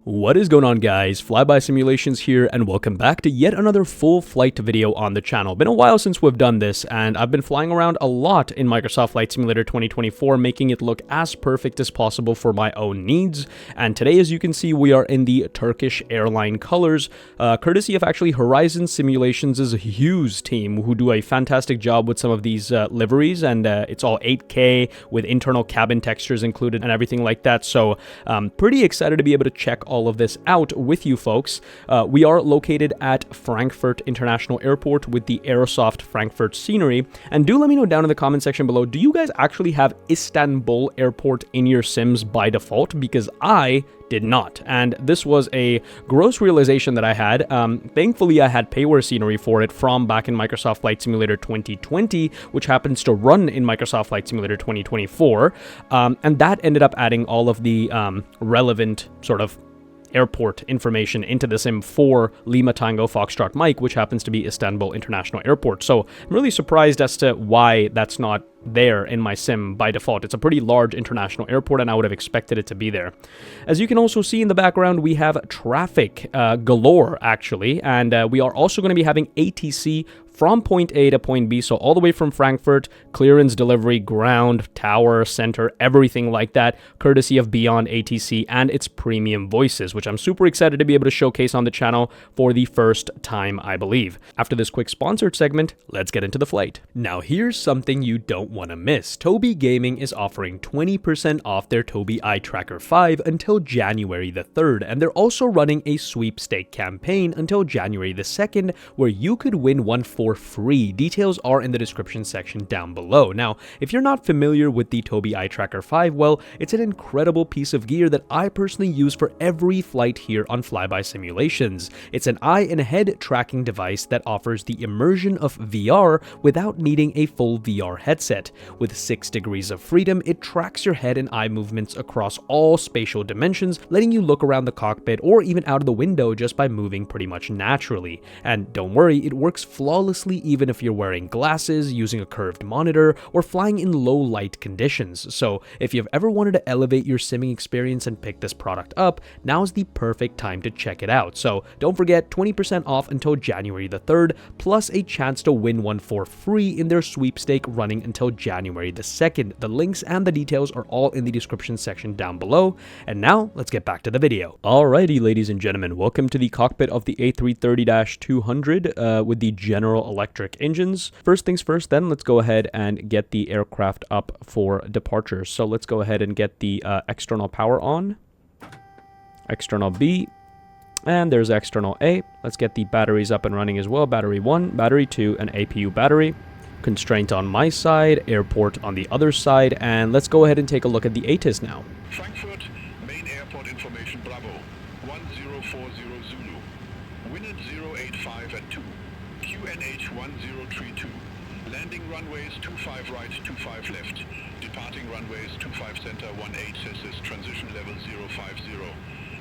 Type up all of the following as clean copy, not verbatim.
What is going on, guys? FlyBy Simulations here, and welcome back to yet another full flight video on the channel. Been a while since we've done this, and I've been flying around a lot in Microsoft Flight Simulator 2024, making it look as perfect as possible for my own needs. And today, as you can see, we are in the Turkish Airline colors, courtesy of actually Horizon Simulations' Hughes team, who do a fantastic job with some of these liveries, and it's all 8K with internal cabin textures included and everything like that. So, pretty excited to be able to check all of this out with you folks. We are located at Frankfurt International Airport with the Aerosoft Frankfurt scenery, and do let me know down in the comment section below, do you guys actually have Istanbul Airport in your sims by default? Because I did not, and this was a gross realization that I had. Thankfully, I had payware scenery for it from back in Microsoft Flight Simulator 2020, which happens to run in Microsoft Flight Simulator 2024, and that ended up adding all of the relevant sort of airport information into the sim for Lima Tango Foxtrot Mike, which happens to be Istanbul International Airport. So I'm really surprised as to why that's not there in my sim by default. It's a pretty large international airport, and I would have expected it to be there. As you can also see in the background, we have traffic galore, actually, and we are also going to be having ATC from point A to point B, so all the way from Frankfurt, clearance, delivery, ground, tower, center, everything like that, courtesy of Beyond ATC and its premium voices, which I'm super excited to be able to showcase on the channel for the first time, I believe. After this quick sponsored segment, let's get into the flight. Now, here's something you don't want to miss. Tobi Gaming is offering 20% off their Tobi Eye Tracker 5 until January the 3rd, and they're also running a sweepstake campaign until January the 2nd, where you could win one for free. Details are in the description section down below. Now, if you're not familiar with the Tobi Eye Tracker 5, well, it's an incredible piece of gear that I personally use for every flight here on FlyBy Simulations. It's an eye and head tracking device that offers the immersion of VR without needing a full VR headset. With 6 degrees of freedom, it tracks your head and eye movements across all spatial dimensions, letting you look around the cockpit or even out of the window just by moving pretty much naturally. And don't worry, it works flawlessly even if you're wearing glasses, using a curved monitor, or flying in low light conditions. So if you've ever wanted to elevate your simming experience and pick this product up, now's the perfect time to check it out. So don't forget, 20% off until January the 3rd, plus a chance to win one for free in their sweepstake running until January the 2nd. The links and the details are all in the description section down below. And now let's get back to the video. Alrighty, ladies and gentlemen, welcome to the cockpit of the A330-200 with the General Electric engines. First things first, then let's go ahead and get the aircraft up for departure. So let's go ahead and get the external power on, external B, and there's external A. Let's get the batteries up and running as well. Battery 1, battery 2, and APU battery. Constraint on my side, airport on the other side, and let's go ahead and take a look at the ATIS now. Frankfurt, main airport information Bravo, 1040 Zulu, wind 085 at 2, QNH 1032, landing runways 25 right, 25 left, departing runways 25 center, 18 CSS, transition level 050.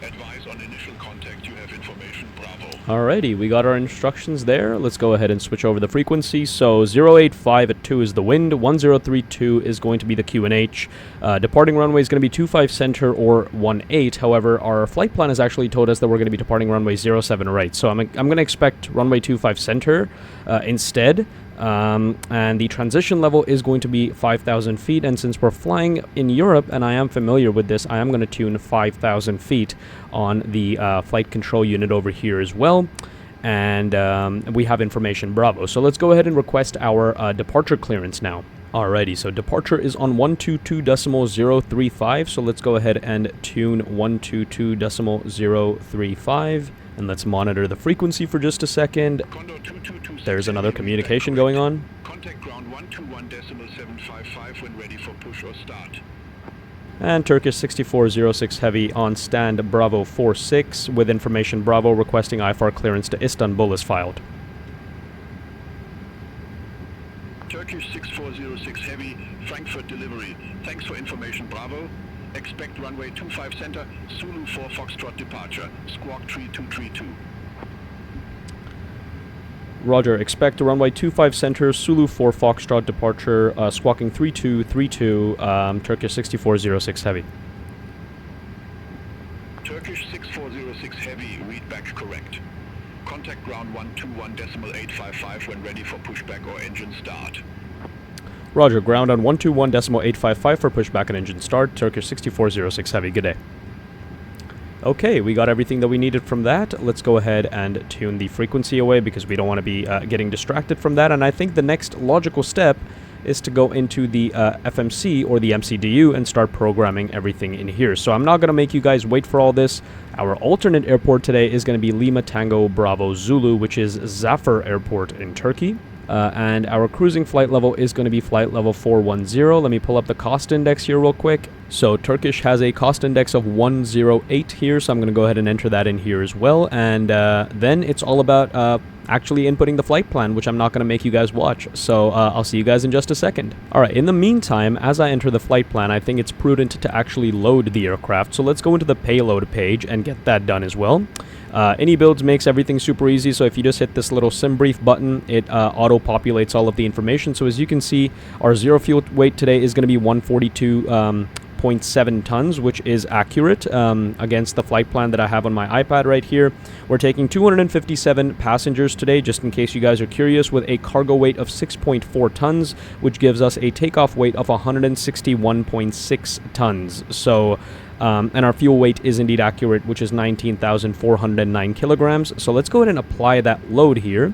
Advise on initial contact, you have information Bravo. Alrighty, we got our instructions there. Let's go ahead and switch over the frequency. So 085 at 2 is the wind, 1032 is going to be the QNH. Departing runway is going to be 25 center or 18. However, our flight plan has actually told us that we're going to be departing runway 07 right. So I'm going to expect runway 25 center instead. And the transition level is going to be 5,000 feet, and since we're flying in Europe, and I am familiar with this, I am going to tune 5,000 feet on the flight control unit over here as well, and we have information Bravo. So let's go ahead and request our departure clearance now. Alrighty, so departure is on 122.035, so let's go ahead and tune 122.035, and let's monitor the frequency for just a second. There's another communication going on. Contact ground 121.755 when ready for push or start. And Turkish 6406 Heavy on stand Bravo 46 with information Bravo requesting IFR clearance to Istanbul is filed. Turkish 6406 Heavy, Frankfurt delivery. Thanks for information Bravo. Expect runway 25 center, Zulu 4 Foxtrot departure, squawk 3232. Roger, expect runway 25 center, Zulu 4 Foxtrot departure, squawking 3232, Turkish 6406 Heavy. Turkish 6406 Heavy, read back correct. Contact ground 121.855 when ready for pushback or engine start. Roger, ground on 121.855 for pushback and engine start. Turkish 6406 Heavy, good day. Okay, we got everything that we needed from that. Let's go ahead and tune the frequency away because we don't want to be getting distracted from that. And I think the next logical step is to go into the FMC or the MCDU and start programming everything in here. So I'm not going to make you guys wait for all this. Our alternate airport today is going to be Lima Tango Bravo Zulu, which is Zafer Airport in Turkey. And our cruising flight level is going to be flight level 410. Let me pull up the cost index here real quick. So Turkish has a cost index of 108 here, so I'm going to go ahead and enter that in here as well. And then it's all about actually inputting the flight plan, which I'm not going to make you guys watch. So I'll see you guys in just a second. All right, in the meantime, as I enter the flight plan, I think it's prudent to actually load the aircraft. So let's go into the payload page and get that done as well. iniBuilds makes everything super easy, so if you just hit this little sim brief button, it auto-populates all of the information. So as you can see, our zero fuel weight today is going to be 142.7 tons, which is accurate against the flight plan that I have on my iPad right here. We're taking 257 passengers today, just in case you guys are curious, with a cargo weight of 6.4 tons, which gives us a takeoff weight of 161.6 tons. So and our fuel weight is indeed accurate, which is 19,409 kilograms. So let's go ahead and apply that load here.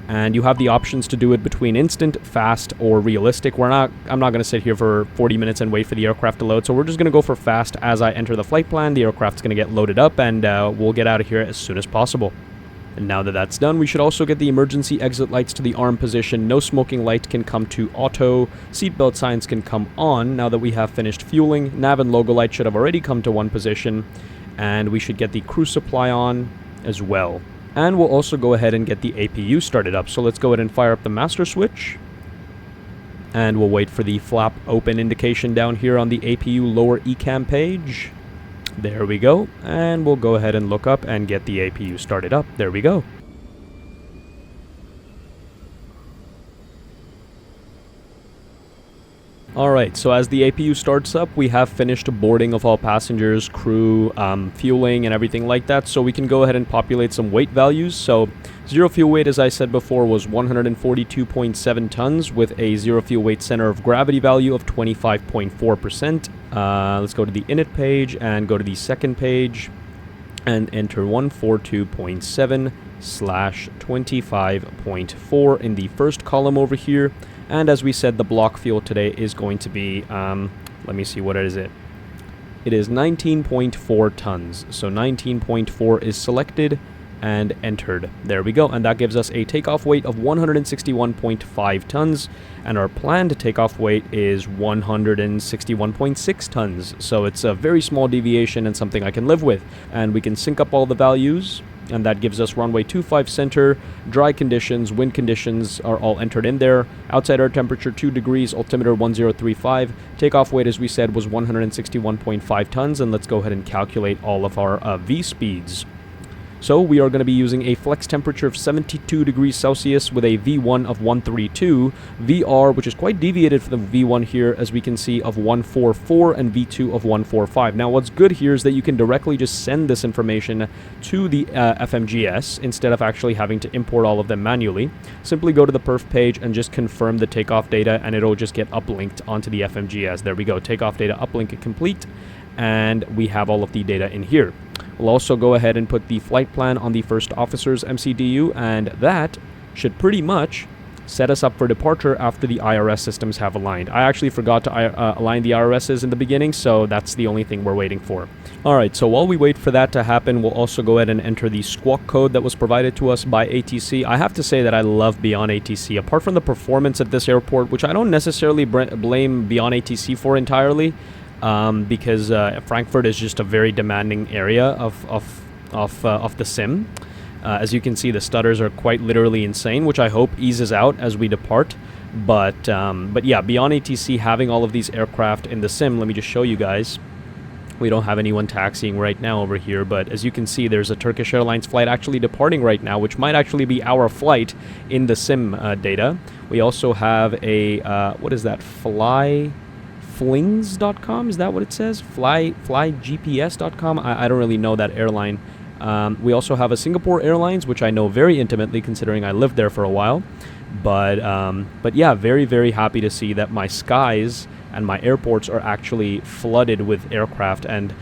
And you have the options to do it between instant, fast, or realistic. I'm not going to sit here for 40 minutes and wait for the aircraft to load. So we're just going to go for fast as I enter the flight plan. The aircraft's going to get loaded up, and we'll get out of here as soon as possible. And now that that's done, we should also get the emergency exit lights to the arm position. No smoking light can come to auto. Seatbelt signs can come on now that we have finished fueling. Nav and logo light should have already come to one position. And we should get the crew supply on as well. And we'll also go ahead and get the APU started up. So let's go ahead and fire up the master switch. And we'll wait for the flap open indication down here on the APU lower ECAM page. There we go, and we'll go ahead and look up and get the APU started up. There we go. Alright, so as the APU starts up, we have finished boarding of all passengers, crew, fueling, and everything like that, so we can go ahead and populate some weight values. So, zero fuel weight, as I said before, was 142.7 tons with a zero fuel weight center of gravity value of 25.4%. Let's go to the init page and go to the second page and enter 142.7/25.4 in the first column over here. And as we said, the block fuel today is going to be, let me see, what is it? It is 19.4 tons. So 19.4 is selected and entered. There we go. And that gives us a takeoff weight of 161.5 tons. And our planned takeoff weight is 161.6 tons. So it's a very small deviation and something I can live with. And we can sync up all the values. And that gives us runway 25 center, dry conditions, wind conditions are all entered in there. Outside air temperature 2 degrees, altimeter 1035. Takeoff weight, as we said, was 161.5 tons. And let's go ahead and calculate all of our V speeds. So we are going to be using a flex temperature of 72 degrees Celsius with a V1 of 132, VR, which is quite deviated from the V1 here, as we can see, of 144, and V2 of 145. Now, what's good here is that you can directly just send this information to the FMGS instead of actually having to import all of them manually. Simply go to the perf page and just confirm the takeoff data, and it'll just get uplinked onto the FMGS. There we go, takeoff data uplink complete, and we have all of the data in here. We'll also go ahead and put the flight plan on the first officer's MCDU, and that should pretty much set us up for departure after the IRS systems have aligned. I actually forgot to align the IRSs in the beginning, so that's the only thing we're waiting for. Alright, so while we wait for that to happen, we'll also go ahead and enter the squawk code that was provided to us by ATC. I have to say that I love Beyond ATC. Apart from the performance at this airport, which I don't necessarily blame Beyond ATC for entirely, because Frankfurt is just a very demanding area of the sim. As you can see, the stutters are quite literally insane, which I hope eases out as we depart. But yeah, Beyond ATC having all of these aircraft in the sim, let me just show you guys. We don't have anyone taxiing right now over here, but as you can see, there's a Turkish Airlines flight actually departing right now, which might actually be our flight in the sim data. We also have a, what is that, FlyBy flings.com, is that what it says? flygps.com. I don't really know that airline. We also have a Singapore Airlines, which I know very intimately considering I lived there for a while. But yeah, very, very happy to see that my skies and my airports are actually flooded with aircraft and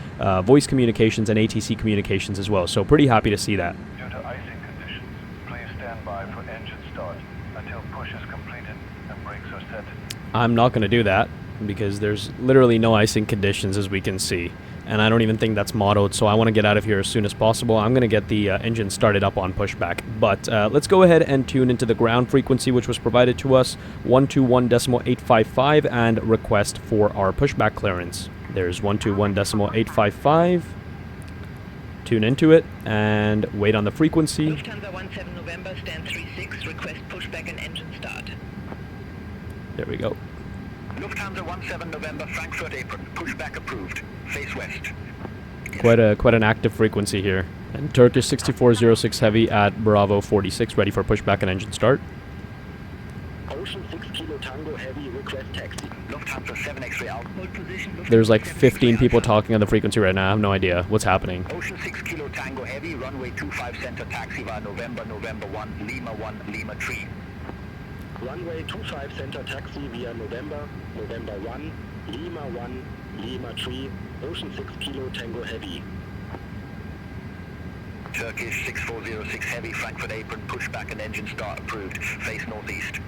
voice communications and ATC communications as well. So pretty happy to see that. Due to icing conditions, please stand by for engine start until push is completed and brakes are set. I'm not going to do that because there's literally no icing conditions, as we can see. And I don't even think that's mottoed, so I want to get out of here as soon as possible. I'm going to get the engine started up on pushback. But let's go ahead and tune into the ground frequency, which was provided to us, 121.855, and request for our pushback clearance. There's 121.855. Tune into it and wait on the frequency. Lufthansa 17 November, stand 36, request pushback and engine start. There we go. Lufthansa 17 November, Frankfurt apron. Pushback approved. Face west. Quite an active frequency here. And Turkish 6406 Heavy at Bravo 46, ready for pushback and engine start. Ocean 6 Kilo Tango Heavy, request taxi. Lufthansa 7 X-ray Alpha. Hold position. Lufthansa There's like 7 15 X-ray people Alpha. talking on the frequency right now. I have no idea what's happening. Ocean 6 Kilo Tango Heavy, runway 25 center, taxi via November 1, Lima 3. Runway 25 center, taxi via November 1, Lima 3, Ocean 6 Kilo Tango Heavy. Turkish 6406 Heavy, Frankfurt apron, pushback and engine start approved, face northeast.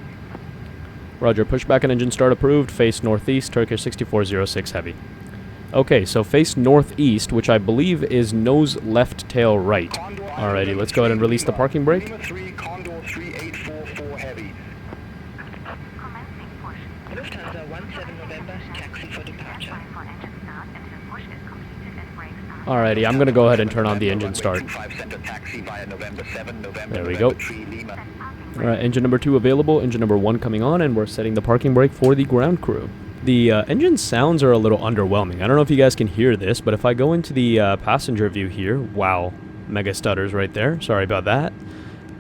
Roger, pushback and engine start approved, face northeast, Turkish 6406 Heavy. Okay, so face northeast, which I believe is nose left, tail right. Alrighty, let's go ahead and release the parking brake. Lima 3, Condor 3844 Heavy. Lufthansa 17 November, taxi for departure. Alrighty, I'm going to go ahead and turn on the engine start. 25 center, taxi via November 7, There we go. 3, Lima. Alright, engine number 2 available, engine number 1 coming on, and we're setting the parking brake for the ground crew. The engine sounds are a little underwhelming. I don't know if you guys can hear this, but if I go into the passenger view here, wow, mega stutters right there. Sorry about that.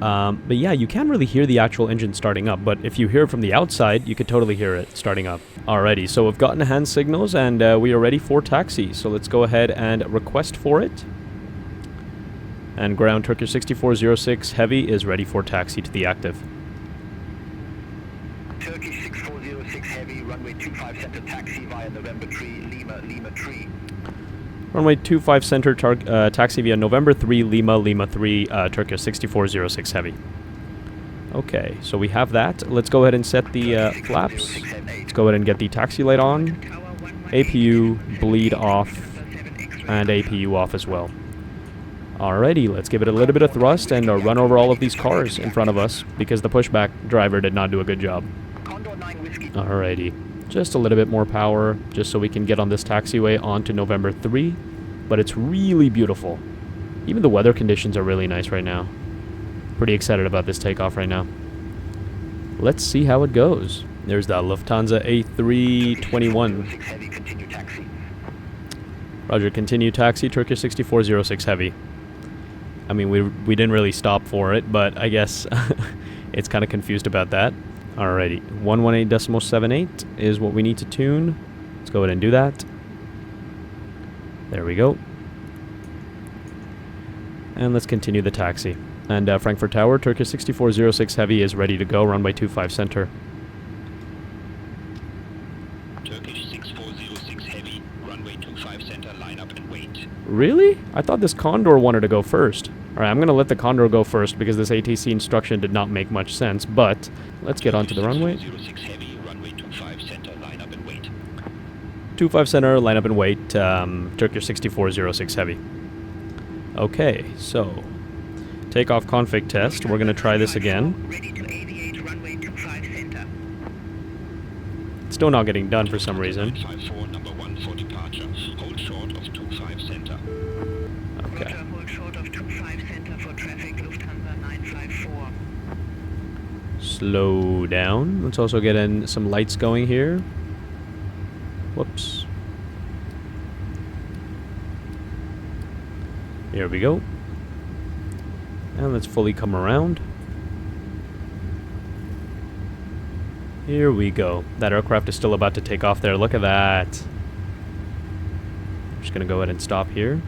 But yeah, you can't really hear the actual engine starting up, but if you hear it from the outside, you could totally hear it starting up. Alrighty, so we've gotten hand signals and we are ready for taxi. So let's go ahead and request for it. And ground Turkish 6406 Heavy is ready for taxi to the active. Turkish 6406 Heavy, runway 25 center, taxi via November 3, Lima 3. Runway 25 center, taxi via November 3, Lima 3, Turkish 6406 Heavy. Okay, so we have that. Let's go ahead and set the flaps. Let's go ahead and get the taxi light on, APU, bleed off, and APU off as well. Alrighty, let's give it a little bit of thrust and run over all of these cars in front of us because the pushback driver did not do a good job. Alrighty, just a little bit more power just so we can get on this taxiway onto November 3, but it's really beautiful. Even the weather conditions are really nice right now. Pretty excited about this takeoff right now. Let's see how it goes. There's the Lufthansa A321. Roger, continue taxi, Turkish 6406 Heavy. I mean, we didn't really stop for it, but I guess it's kind of confused about that. Alrighty, 118.78 is what we need to tune. Let's go ahead and do that. There we go. And let's continue the taxi. And Frankfurt Tower, Turkish 6406 Heavy is ready to go, runway 25 center. Turkish 6406 Heavy, runway 25 center, line up and wait. Really? I thought this Condor wanted to go first. Alright, I'm going to let the Condor go first because this ATC instruction did not make much sense, but let's get onto the runway. 6406 Heavy, runway 25 center, line up and wait. 25 center, line up and wait, Turkish 6406 Heavy. Okay, so takeoff config test. We're going to try this again. Ready to aviate, runway 25 center. It's still not getting done for some reason. 54, number 1 for departure. Hold short of 25 center. Okay. Roger, hold short of 25 center for traffic, Lufthansa 954. Slow down. Let's also get in some lights going here. Whoops. Here we go. And let's fully come around. Here we go. That aircraft is still about to take off there. Look at that. I'm just gonna go ahead and stop here.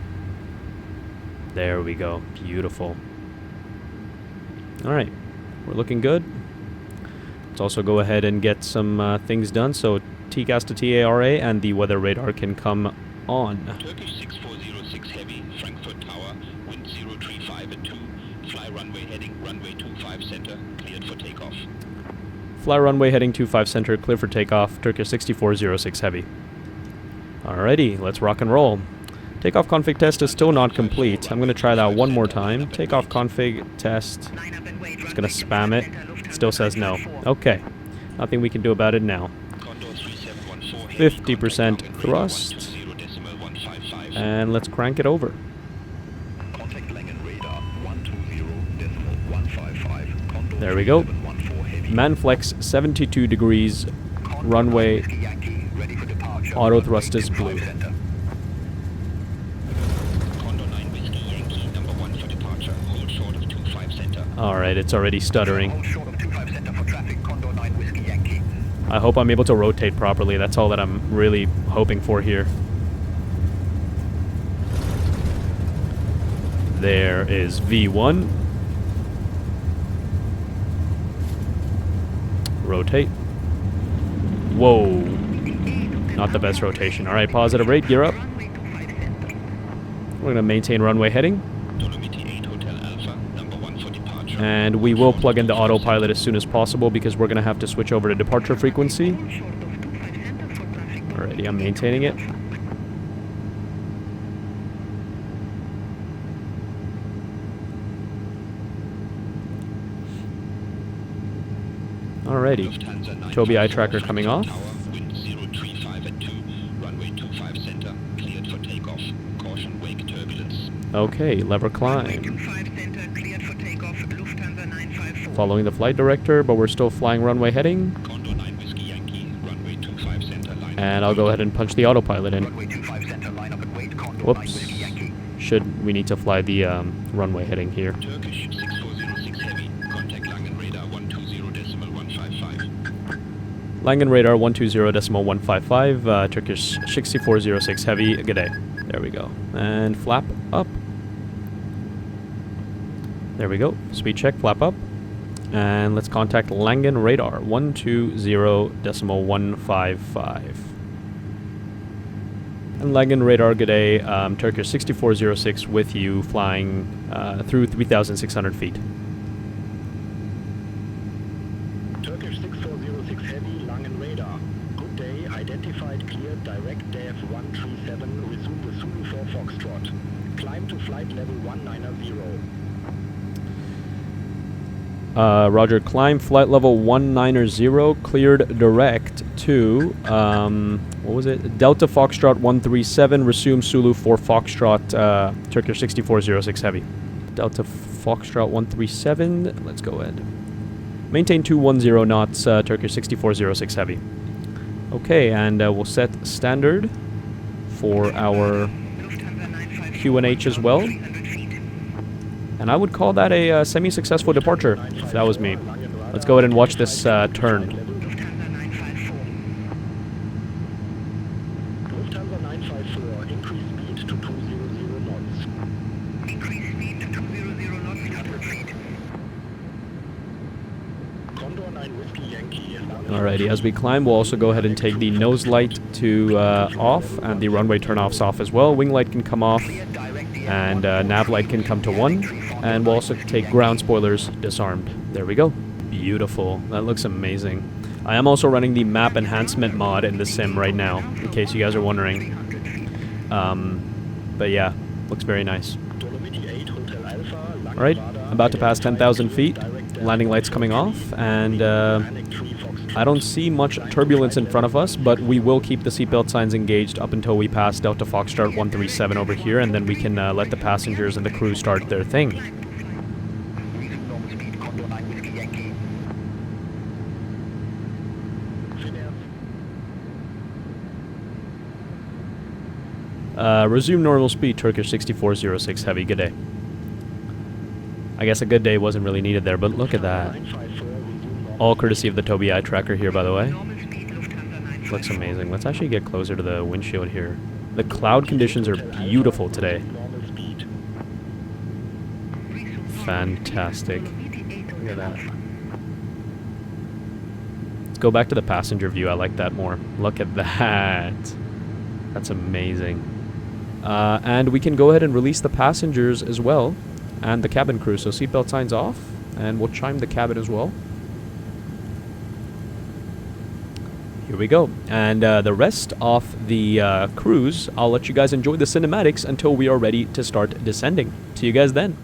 There we go. Beautiful. Alright. We're looking good. Let's also go ahead and get some things done. So TCAS to TARA and the weather radar can come on. Turkish 6406 Heavy, Frankfurt Tower, wind 035 at 2, fly runway heading runway 25 center, cleared for takeoff. Fly runway heading 25 center, clear for takeoff, Turkish 6406 Heavy. Alrighty, let's rock and roll. Takeoff config test is still not complete. I'm going to try that one more time. Takeoff config test. It's going to spam it. Still says no. Okay. Nothing we can do about it now. 50% thrust. And let's crank it over. There we go. Manflex 72 degrees. Runway. Auto thrust is blue. Alright, it's already stuttering. I hope I'm able to rotate properly. That's all that I'm really hoping for here. There is V1. Rotate. Whoa. Not the best rotation. Alright, positive rate, gear up. We're going to maintain runway heading. And we will plug in the autopilot as soon as possible because we're going to have to switch over to departure frequency. Alrighty, I'm maintaining it. Alrighty. Tobi eye tracker coming off. Okay, lever climb. Following the flight director, but we're still flying runway heading. And I'll go ahead and punch the autopilot in. Whoops. We need to fly the runway heading here. Turkish 6406 Heavy, contact Langen radar 120.155. Langen radar 120.155, Turkish 6406 Heavy, good day. There we go. And flap up. There we go. Speed check, flap up. And let's contact Langen radar 120.155. And Langen radar, good day. Turkish 6406 with you, flying through 3,600 feet. Turkish 6406 Heavy, Langen radar. Good day, identified, cleared, direct DEF 137, resume the Zulu 4 Foxtrot. Climb to flight level 190. Roger, climb flight level 190, cleared direct to, what was it? Delta Foxtrot 137, resume Zulu 4 Foxtrot, Turkish 6406 Heavy. Delta Foxtrot 137, let's go ahead. Maintain 210 knots, Turkish 6406 Heavy. Okay, and we'll set standard for our QNH as well. And I would call that a semi-successful departure, if that was me. Let's go ahead and watch this turn. Lufthansa 954, increase speed to 200 knots. Increase speed to 200 knots, 100 feet. Condor 9 Whiskey Yankee. Alrighty, as we climb, we'll also go ahead and take the nose light to off, and the runway turn-offs off as well. Wing light can come off, and nav light can come to 1. And we'll also take ground spoilers disarmed. There we go. Beautiful. That looks amazing. I am also running the map enhancement mod in the sim right now, in case you guys are wondering. But yeah, looks very nice. Alright, about to pass 10,000 feet. Landing lights coming off, and I don't see much turbulence in front of us, but we will keep the seatbelt signs engaged up until we pass Delta Foxtrot 137 over here, and then we can let the passengers and the crew start their thing. Resume normal speed, Turkish 6406 Heavy, good day. I guess a good day wasn't really needed there, but look at that. All courtesy of the Tobi eye tracker here, by the way. Normal speed Lufthansa 9. Looks amazing. Let's actually get closer to the windshield here. The cloud conditions are beautiful today. Fantastic. Look at that. Let's go back to the passenger view. I like that more. Look at that. That's amazing. And we can go ahead and release the passengers as well, and the cabin crew. So seatbelt signs off, and we'll chime the cabin as well. Here we go. And the rest of the cruise, I'll let you guys enjoy the cinematics until we are ready to start descending. See you guys then.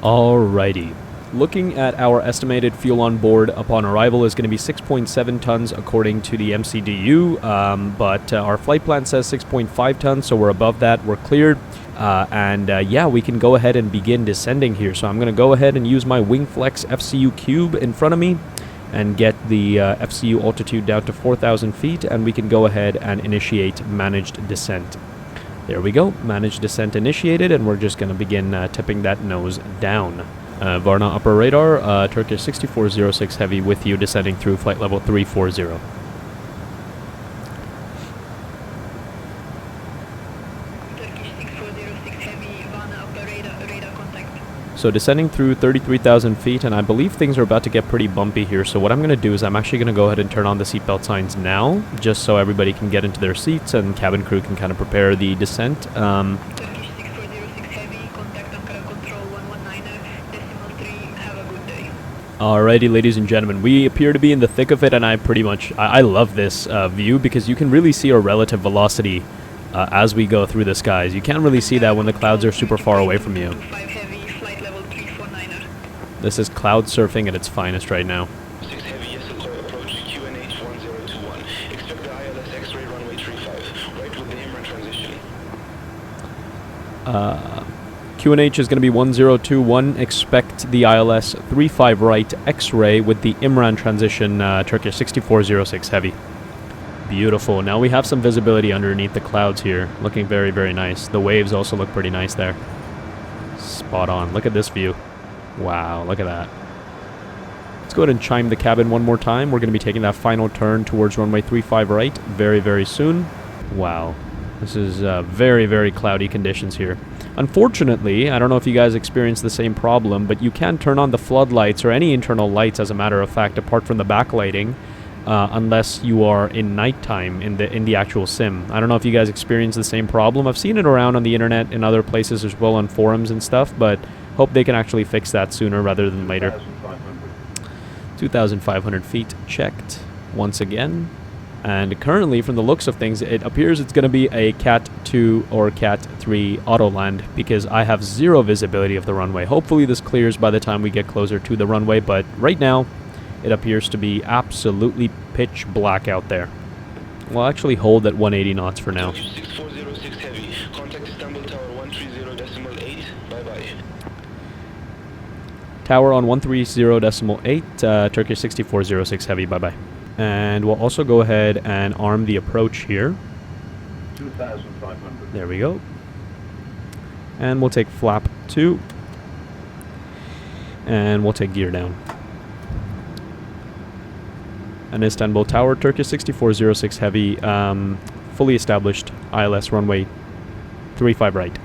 Alrighty. Looking at our estimated fuel on board upon arrival is going to be 6.7 tons according to the MCDU, but our flight plan says 6.5 tons, so we're above that, we're cleared. Yeah, we can go ahead and begin descending here. So I'm going to go ahead and use my WingFlex FCU cube in front of me and get the FCU altitude down to 4,000 feet, and we can go ahead and initiate managed descent. There we go, managed descent initiated, and we're just going to begin tipping that nose down. Varna upper radar, Turkish 6406 Heavy with you, descending through flight level 340. Turkish 6406 Heavy, Varna upper radar contact. So descending through 33,000 feet, and I believe things are about to get pretty bumpy here. So what I'm going to do is I'm actually going to go ahead and turn on the seatbelt signs now, just so everybody can get into their seats and cabin crew can kind of prepare the descent. Turkish 6406 Heavy, contact Ankara Control 119.3, have a good day. Alrighty, ladies and gentlemen, we appear to be in the thick of it, and I love this view because you can really see our relative velocity as we go through the skies. You can't really see that when the clouds are super far away from you. 5 Heavy, flight level 349er. This is cloud surfing at its finest right now. 6 Heavy, yes, approach QNH 1021. Expect the ILS X-ray runway 35, right with the Imran transition. QNH is going to be 1021. Expect the ILS 35 right X-ray with the Imran transition, Turkish 6406 Heavy. Beautiful. Now we have some visibility underneath the clouds here. Looking very, very nice. The waves also look pretty nice there. Spot on. Look at this view. Wow, look at that. Let's go ahead and chime the cabin one more time. We're going to be taking that final turn towards runway 35 right very, very soon. Wow. This is very, very cloudy conditions here. Unfortunately, I don't know if you guys experience the same problem, but you can turn on the floodlights or any internal lights, as a matter of fact, apart from the backlighting, unless you are in nighttime in the actual sim. I don't know if you guys experience the same problem. I've seen it around on the internet in other places as well, on forums and stuff, but hope they can actually fix that sooner rather than later. 2,500 feet checked once again. And currently, from the looks of things, it appears it's going to be a Cat 2 or Cat 3 auto land because I have zero visibility of the runway. Hopefully this clears by the time we get closer to the runway, but right now it appears to be absolutely pitch black out there. We'll actually hold at 180 knots for now. 6406 Heavy, contact Istanbul Tower 130.8, bye-bye. 180 Tower on 130.8, Turkish 6406 Heavy, bye-bye. And we'll also go ahead and arm the approach here. 2,500. There we go. And we'll take flap 2. And we'll take gear down. And Istanbul Tower, Turkish 6406 Heavy, fully established ILS runway 35 right.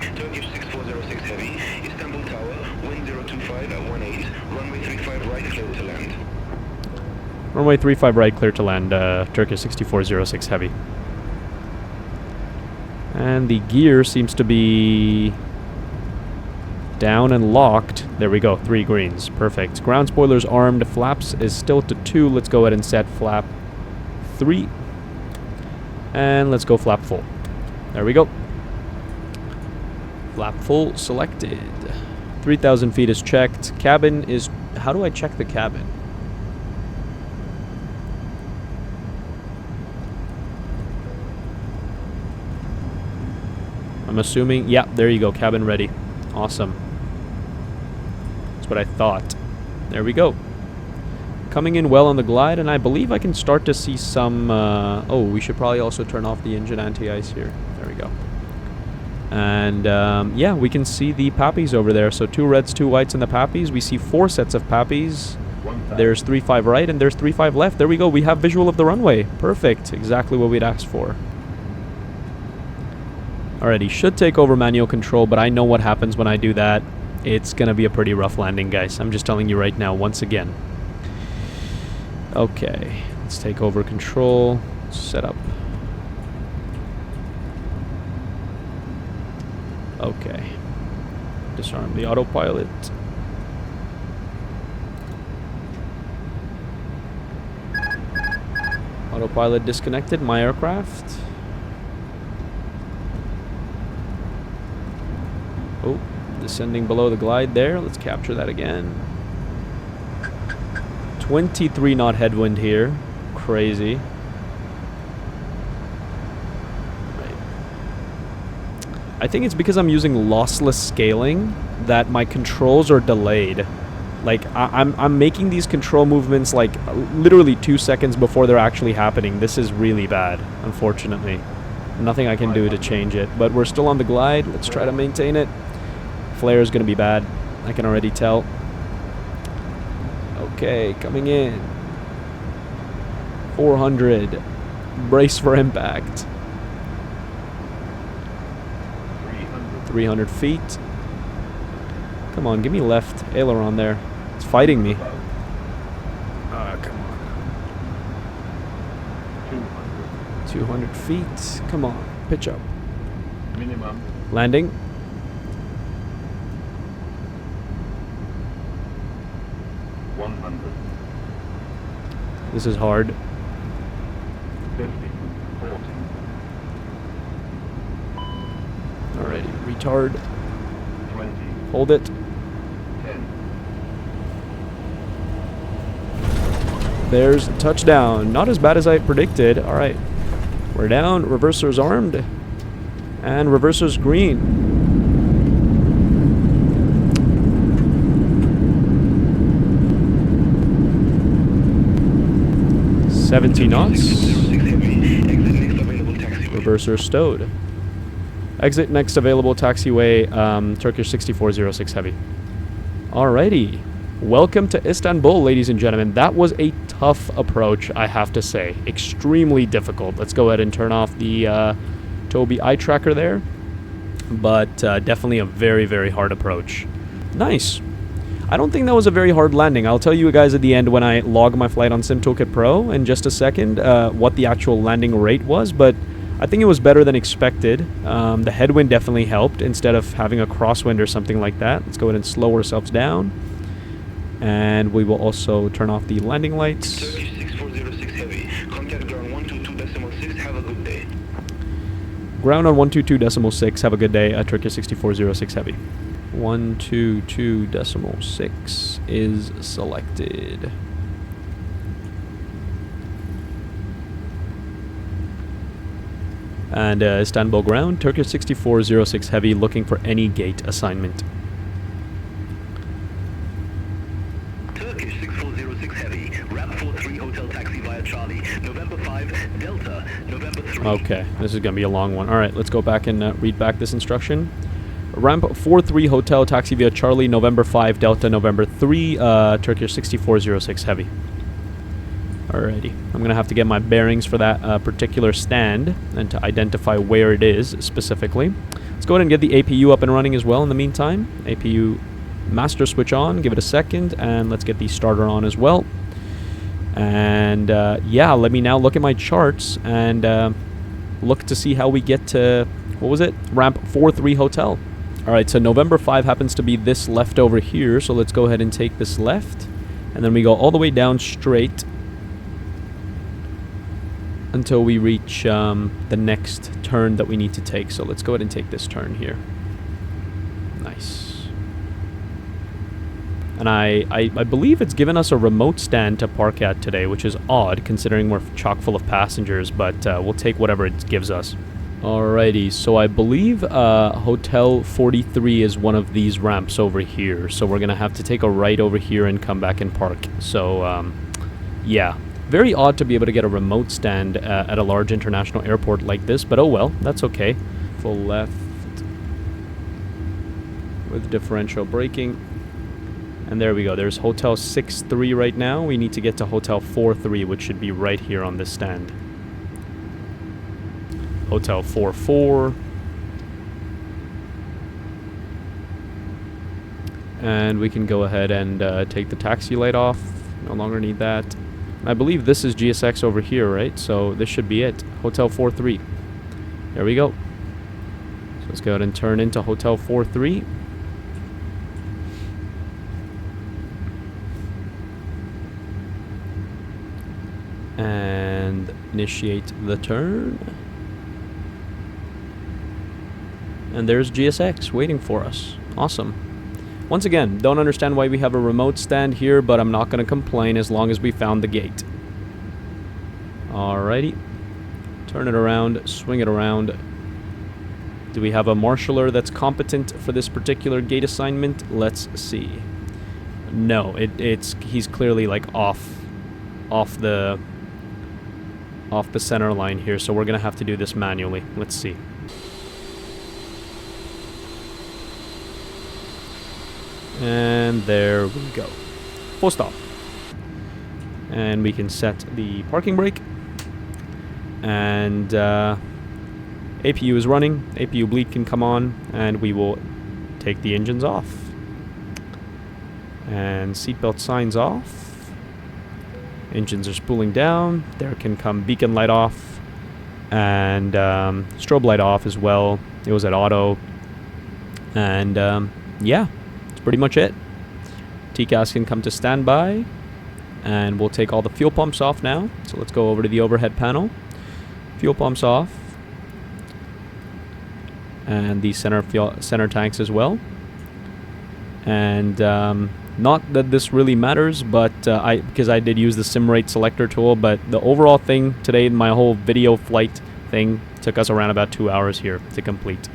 Turkish 6406 Heavy, Istanbul Tower, wind 025 at 18, runway 35 right, clear to land. Runway 35 right, clear to land, Turkish 6406 Heavy. And the gear seems to be down and locked. There we go, 3 greens. Perfect. Ground spoilers armed. Flaps is still to 2. Let's go ahead and set flap 3. And let's go flap full. There we go. Flap full selected. 3,000 feet is checked. Cabin is... How do I check the cabin? I'm assuming... Yeah, there you go. Cabin ready. Awesome. That's what I thought. There we go. Coming in well on the glide, and I believe I can start to see some... oh, we should probably also turn off the engine anti-ice here. There we go. And, yeah, we can see the poppies over there. So 2 reds, 2 whites in the poppies. We see 4 sets of poppies. There's 3-5 right, and there's 3-5 left. There we go. We have visual of the runway. Perfect. Exactly what we'd asked for. Alrighty, should take over manual control, but I know what happens when I do that. It's gonna be a pretty rough landing, guys. I'm just telling you right now, once again. Okay, let's take over control. Set up. Okay. Disarm the autopilot. Autopilot disconnected, my aircraft. Oh, descending below the glide there. Let's capture that again. 23 knot headwind here. Crazy. Right. I think it's because I'm using lossless scaling that my controls are delayed. Like, I'm making these control movements like literally 2 seconds before they're actually happening. This is really bad, unfortunately. Nothing I can do to change it. But we're still on the glide. Let's try to maintain it. Flare is going to be bad. I can already tell. Okay, coming in. 400. Brace for impact. 300 feet. Come on, give me left aileron there. It's fighting me. Come on. 200 feet. Come on, pitch up. Minimum. Landing. This is hard. 50, 40. Alrighty, retard. 20. Hold it. 10. There's touchdown. Not as bad as I predicted. Alright. We're down. Reverser's armed. And reverser's green. 17 knots. Reverser stowed. Exit next available taxiway, Turkish 6406 Heavy. Alrighty. Welcome to Istanbul, ladies and gentlemen. That was a tough approach, I have to say. Extremely difficult. Let's go ahead and turn off the Tobi eye tracker there. But definitely a very, very hard approach. Nice. I don't think that was a very hard landing. I'll tell you guys at the end when I log my flight on SimToolkit Pro in just a second what the actual landing rate was, but I think it was better than expected. The headwind definitely helped instead of having a crosswind or something like that. Let's go ahead and slow ourselves down. And we will also turn off the landing lights. Turkish 6406 Heavy, contact ground 122.6, have a good day. Ground on 122.6, have a good day, Turkish 6406 Heavy. 122.6 is selected. And Istanbul ground, Turkish 6406 Heavy looking for any gate assignment. Turkish 6406 Heavy, ramp 43 Hotel Taxi via Charlie, November 5, Delta, November 3. Okay, this is going to be a long one. Alright, let's go back and read back this instruction. Ramp 43 Hotel Taxi via Charlie, November 5, Delta, November 3, Turkish 6406 Heavy. Alrighty, I'm going to have to get my bearings for that particular stand and to identify where it is specifically. Let's go ahead and get the APU up and running as well in the meantime. APU master switch on, give it a second, and let's get the starter on as well. And yeah, let me now look at my charts and look to see how we get to, what was it? Ramp 43 Hotel. Alright, so November 5 happens to be this left over here, so let's go ahead and take this left. And then we go all the way down straight until we reach the next turn that we need to take. So let's go ahead and take this turn here. Nice. And I believe it's given us a remote stand to park at today, which is odd considering we're chock full of passengers, but we'll take whatever it gives us. Alrighty, so I believe Hotel 43 is one of these ramps over here. So we're going to have to take a right over here and come back and park. So, yeah. Very odd to be able to get a remote stand at a large international airport like this, but oh well, that's okay. Full left with differential braking. And there we go. There's Hotel 63 right now. We need to get to Hotel 43, which should be right here on this stand. Hotel 44. And we can go ahead and take the taxi light off. No longer need that. I believe this is GSX over here, right? So this should be it. Hotel 43. There we go. So let's go ahead and turn into Hotel 43. And initiate the turn. And there's GSX waiting for us. Awesome. Once again, don't understand why we have a remote stand here, but I'm not going to complain as long as we found the gate. Alrighty. Turn it around, swing it around. Do we have a marshaller that's competent for this particular gate assignment? Let's see. No, he's clearly like off the center line here, so we're going to have to do this manually. Let's see. And there we go. Full stop. And we can set the parking brake. And APU is running. APU bleed can come on. And we will take the engines off. And seatbelt signs off. Engines are spooling down. There can come beacon light off. And strobe light off as well. It was at auto. And yeah. Pretty much it. TCAS can come to standby, and we'll take all the fuel pumps off now. So let's go over to the overhead panel. Fuel pumps off, and the center tanks as well. And not that this really matters, but because I did use the sim rate selector tool, but the overall thing today, my whole video flight thing took us around about 2 hours here to complete.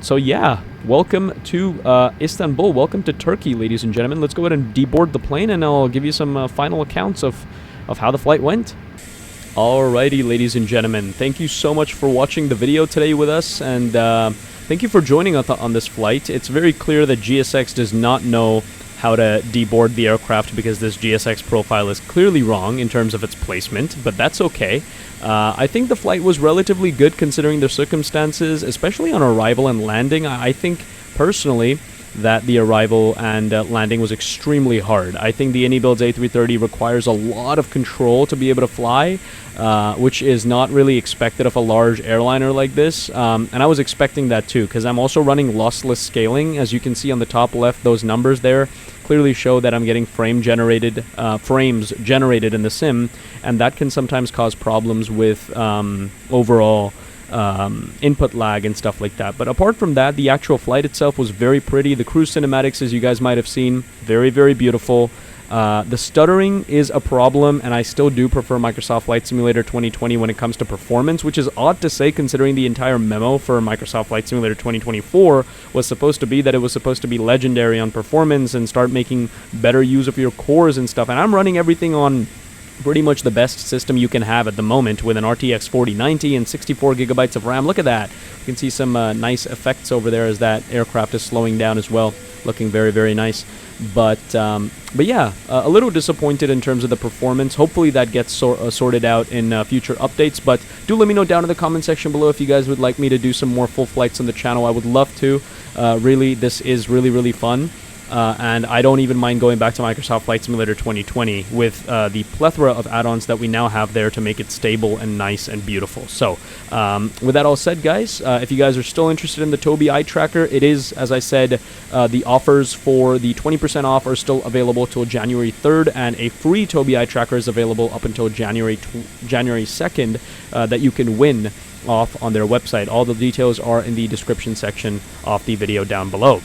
So yeah, welcome to Istanbul. Welcome to Turkey, ladies and gentlemen. Let's go ahead and deboard the plane, and I'll give you some final accounts of how the flight went. Alrighty, ladies and gentlemen, thank you so much for watching the video today with us, and thank you for joining us on this flight. It's very clear that GSX does not know how to deboard the aircraft because this GSX profile is clearly wrong in terms of its placement, but that's okay. I think the flight was relatively good considering the circumstances, especially on arrival and landing. I think, personally, that the arrival and landing was extremely hard. I think the iniBuilds A330 requires a lot of control to be able to fly, which is not really expected of a large airliner like this. And I was expecting that too, because I'm also running lossless scaling. As you can see on the top left, those numbers there clearly show that I'm getting frames generated in the sim, and that can sometimes cause problems with overall input lag and stuff like that. But apart from that, the actual flight itself was very pretty. The cruise cinematics, as you guys might have seen, very, very beautiful. The stuttering is a problem, and I still do prefer Microsoft Flight Simulator 2020 when it comes to performance, which is odd to say considering the entire memo for Microsoft Flight Simulator 2024 was supposed to be that it was supposed to be legendary on performance and start making better use of your cores and stuff. And I'm running everything on pretty much the best system you can have at the moment with an RTX 4090 and 64 gigabytes of RAM. Look at that. You can see some nice effects over there as that aircraft is slowing down as well. Looking very, very nice. But yeah, a little disappointed in terms of the performance. Hopefully that gets sorted out in future updates. But do let me know down in the comment section below if you guys would like me to do some more full flights on the channel. I would love to. Really, this is really, really fun. And I don't even mind going back to Microsoft Flight Simulator 2020 with the plethora of add-ons that we now have there to make it stable and nice and beautiful. So, with that all said, guys, if you guys are still interested in the Tobi eye tracker, it is, as I said, the offers for the 20% off are still available till January 3rd, and a free Tobi eye tracker is available up until January 2nd that you can win off on their website. All the details are in the description section of the video down below.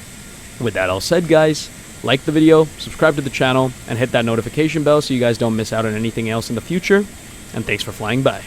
With that all said, guys, like the video, subscribe to the channel, and hit that notification bell so you guys don't miss out on anything else in the future. And thanks for flying by.